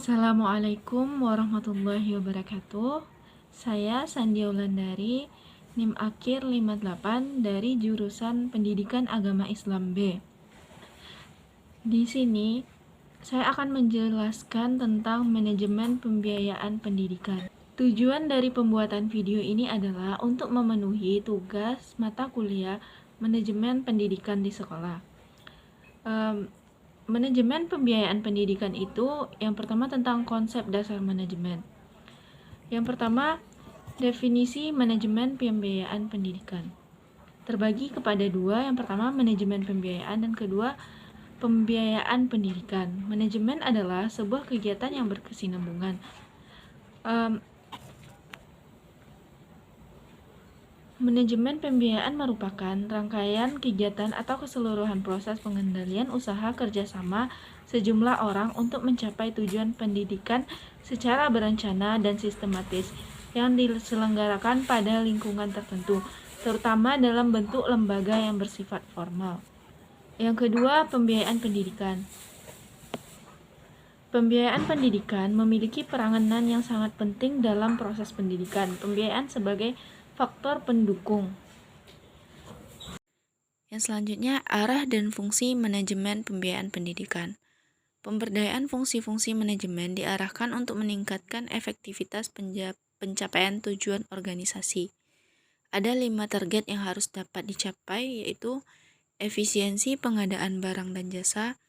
Assalamualaikum warahmatullahi wabarakatuh. Saya Sandia Wulandari, NIM akhir 58 dari jurusan Pendidikan Agama Islam B. Di sini saya akan menjelaskan tentang manajemen pembiayaan pendidikan. Tujuan dari pembuatan video ini adalah untuk memenuhi tugas mata kuliah manajemen pendidikan di sekolah. Manajemen pembiayaan pendidikan itu yang pertama tentang konsep dasar manajemen. Yang pertama, definisi manajemen pembiayaan pendidikan. Terbagi kepada dua, yang pertama manajemen pembiayaan dan kedua pembiayaan pendidikan. Manajemen adalah sebuah kegiatan yang berkesinambungan. Manajemen pembiayaan merupakan rangkaian kegiatan atau keseluruhan proses pengendalian usaha kerjasama sejumlah orang untuk mencapai tujuan pendidikan secara berencana dan sistematis yang diselenggarakan pada lingkungan tertentu, terutama dalam bentuk lembaga yang bersifat formal. Yang kedua, pembiayaan pendidikan. Pembiayaan pendidikan memiliki peranan yang sangat penting dalam proses pendidikan. Pembiayaan sebagai faktor pendukung. Yang selanjutnya, arah dan fungsi manajemen pembiayaan pendidikan. Pemberdayaan fungsi-fungsi manajemen diarahkan untuk meningkatkan efektivitas pencapaian tujuan organisasi. Ada 5 target yang harus dapat dicapai, yaitu efisiensi pengadaan barang dan jasa,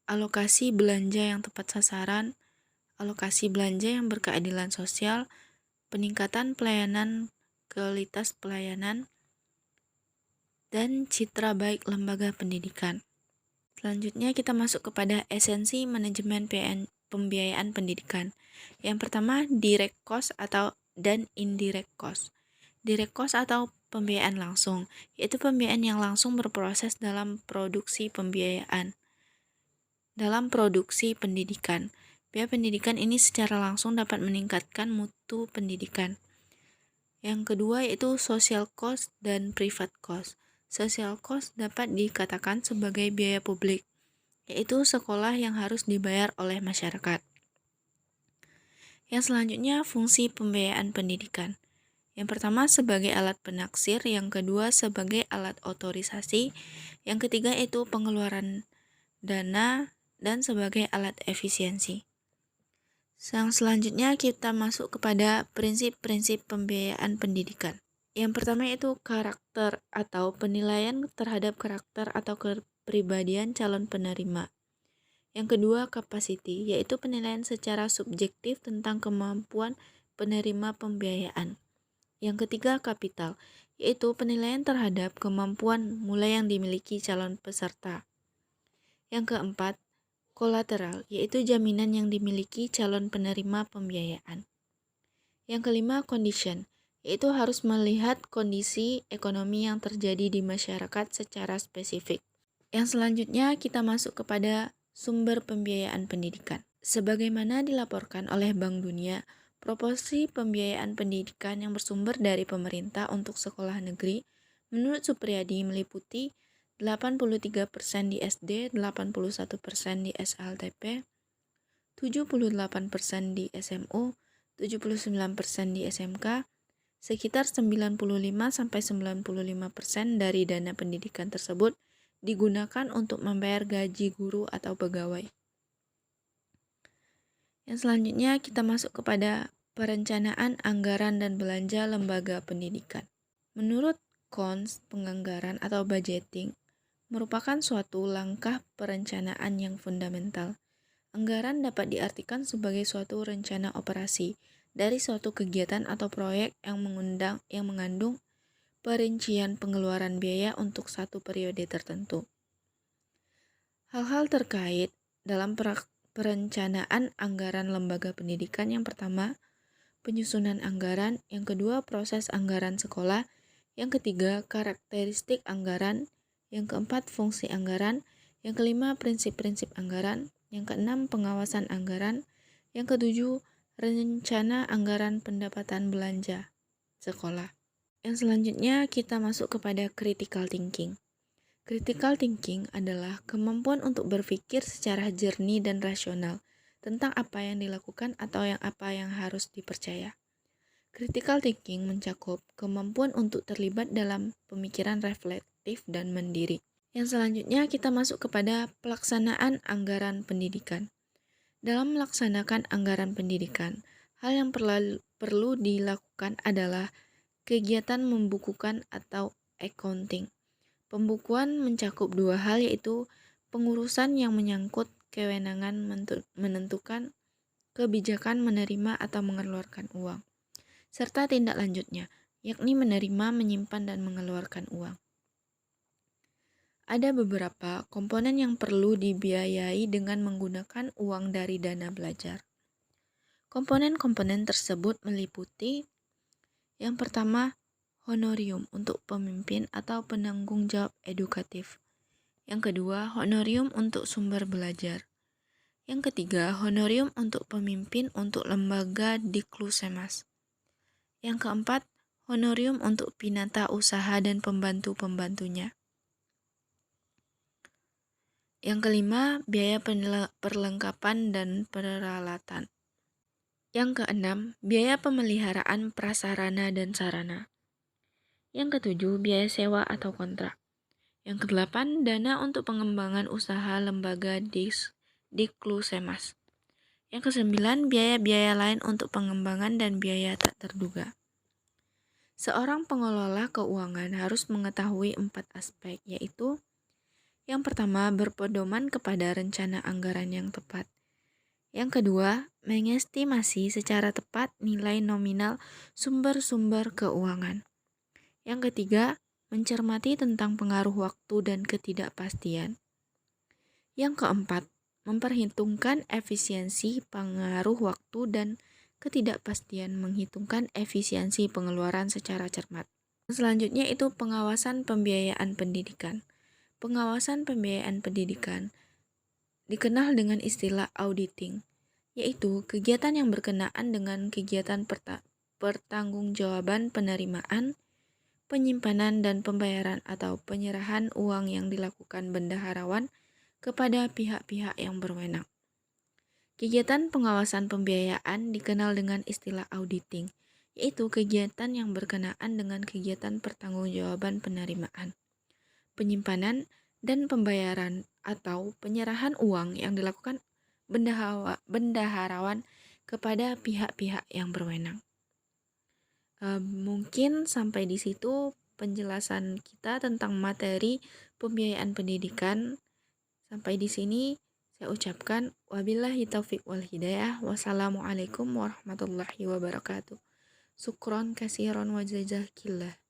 alokasi belanja yang tepat sasaran, alokasi belanja yang berkeadilan sosial, peningkatan pelayanan, kualitas pelayanan, dan citra baik lembaga pendidikan. Selanjutnya kita masuk kepada esensi manajemen pembiayaan pendidikan. Yang pertama, direct cost dan indirect cost. Direct cost atau pembiayaan langsung, yaitu pembiayaan yang langsung berproses dalam produksi pembiayaan. Dalam produksi pendidikan, biaya pendidikan ini secara langsung dapat meningkatkan mutu pendidikan. Yang kedua yaitu social cost dan private cost. Social cost dapat dikatakan sebagai biaya publik, yaitu sekolah yang harus dibayar oleh masyarakat. Yang selanjutnya, fungsi pembiayaan pendidikan. Yang pertama sebagai alat penaksir, yang kedua sebagai alat otorisasi, yang ketiga itu pengeluaran dana, dan sebagai alat efisiensi. Yang selanjutnya kita masuk kepada prinsip-prinsip pembiayaan pendidikan. Yang pertama itu karakter atau penilaian terhadap karakter atau kepribadian calon penerima. Yang kedua capacity, yaitu penilaian secara subjektif tentang kemampuan penerima pembiayaan. Yang ketiga kapital, yaitu penilaian terhadap kemampuan mulai yang dimiliki calon peserta. Yang keempat, kolateral, yaitu jaminan yang dimiliki calon penerima pembiayaan. Yang kelima, condition, yaitu harus melihat kondisi ekonomi yang terjadi di masyarakat secara spesifik. Yang selanjutnya kita masuk kepada sumber pembiayaan pendidikan. Sebagaimana dilaporkan oleh Bank Dunia, proporsi pembiayaan pendidikan yang bersumber dari pemerintah untuk sekolah negeri menurut Supriyadi meliputi 83% di SD, 81% di SLTP, 78% di SMU, 79% di SMK, sekitar 95-95% dari dana pendidikan tersebut digunakan untuk membayar gaji guru atau pegawai. Yang selanjutnya kita masuk kepada perencanaan anggaran dan belanja lembaga pendidikan. Menurut Kons, penganggaran atau budgeting merupakan suatu langkah perencanaan yang fundamental. Anggaran dapat diartikan sebagai suatu rencana operasi dari suatu kegiatan atau proyek yang mengandung perincian pengeluaran biaya untuk satu periode tertentu. Hal-hal terkait dalam perencanaan anggaran lembaga pendidikan: yang pertama, penyusunan anggaran, yang kedua, proses anggaran sekolah, yang ketiga, karakteristik anggaran, yang keempat, fungsi anggaran, yang kelima, prinsip-prinsip anggaran, yang keenam, pengawasan anggaran, yang ketujuh, rencana anggaran pendapatan belanja sekolah. Yang selanjutnya kita masuk kepada critical thinking. Critical thinking adalah kemampuan untuk berpikir secara jernih dan rasional tentang apa yang dilakukan atau apa yang harus dipercaya. Critical thinking mencakup kemampuan untuk terlibat dalam pemikiran reflektif dan mandiri. Yang selanjutnya kita masuk kepada pelaksanaan anggaran pendidikan. Dalam melaksanakan anggaran pendidikan, hal yang perlu dilakukan adalah kegiatan membukukan atau accounting. Pembukuan mencakup dua hal, yaitu pengurusan yang menyangkut kewenangan menentukan kebijakan menerima atau mengeluarkan uang, serta tindak lanjutnya, yakni menerima, menyimpan, dan mengeluarkan uang. Ada beberapa komponen yang perlu dibiayai dengan menggunakan uang dari dana belajar. Komponen-komponen tersebut meliputi yang pertama, honorium untuk pemimpin atau penanggung jawab edukatif. Yang kedua, honorium untuk sumber belajar. Yang ketiga, honorium untuk pemimpin untuk lembaga diklusemas. Yang keempat, honorium untuk pinata usaha dan pembantu-pembantunya. Yang kelima, biaya perlengkapan dan peralatan. Yang keenam, biaya pemeliharaan prasarana dan sarana. Yang ketujuh, biaya sewa atau kontrak. Yang kedelapan, dana untuk pengembangan usaha lembaga diklusemas. Yang kesembilan, biaya-biaya lain untuk pengembangan dan biaya tak terduga. Seorang pengelola keuangan harus mengetahui 4 aspek, yaitu yang pertama, berpedoman kepada rencana anggaran yang tepat. Yang kedua, mengestimasi secara tepat nilai nominal sumber-sumber keuangan. Yang ketiga, mencermati tentang pengaruh waktu dan ketidakpastian. Yang keempat, memperhitungkan efisiensi pengaruh waktu dan ketidakpastian, menghitungkan efisiensi pengeluaran secara cermat. Selanjutnya itu pengawasan pembiayaan pendidikan. Pengawasan pembiayaan pendidikan dikenal dengan istilah auditing, yaitu kegiatan yang berkenaan dengan kegiatan pertanggungjawaban penerimaan, penyimpanan, dan pembayaran atau penyerahan uang yang dilakukan bendaharawan kepada pihak-pihak yang berwenang. Kegiatan pengawasan pembiayaan dikenal dengan istilah auditing, yaitu kegiatan yang berkenaan dengan kegiatan pertanggungjawaban penerimaan, penyimpanan, dan pembayaran atau penyerahan uang yang dilakukan bendaharawan kepada pihak-pihak yang berwenang. Mungkin sampai di situ penjelasan kita tentang materi pembiayaan pendidikan. Sampai di sini saya ucapkan wabillahi taufik wal hidayah. Wassalamualaikum warahmatullahi wabarakatuh. Syukron kasiron wa jazakillah.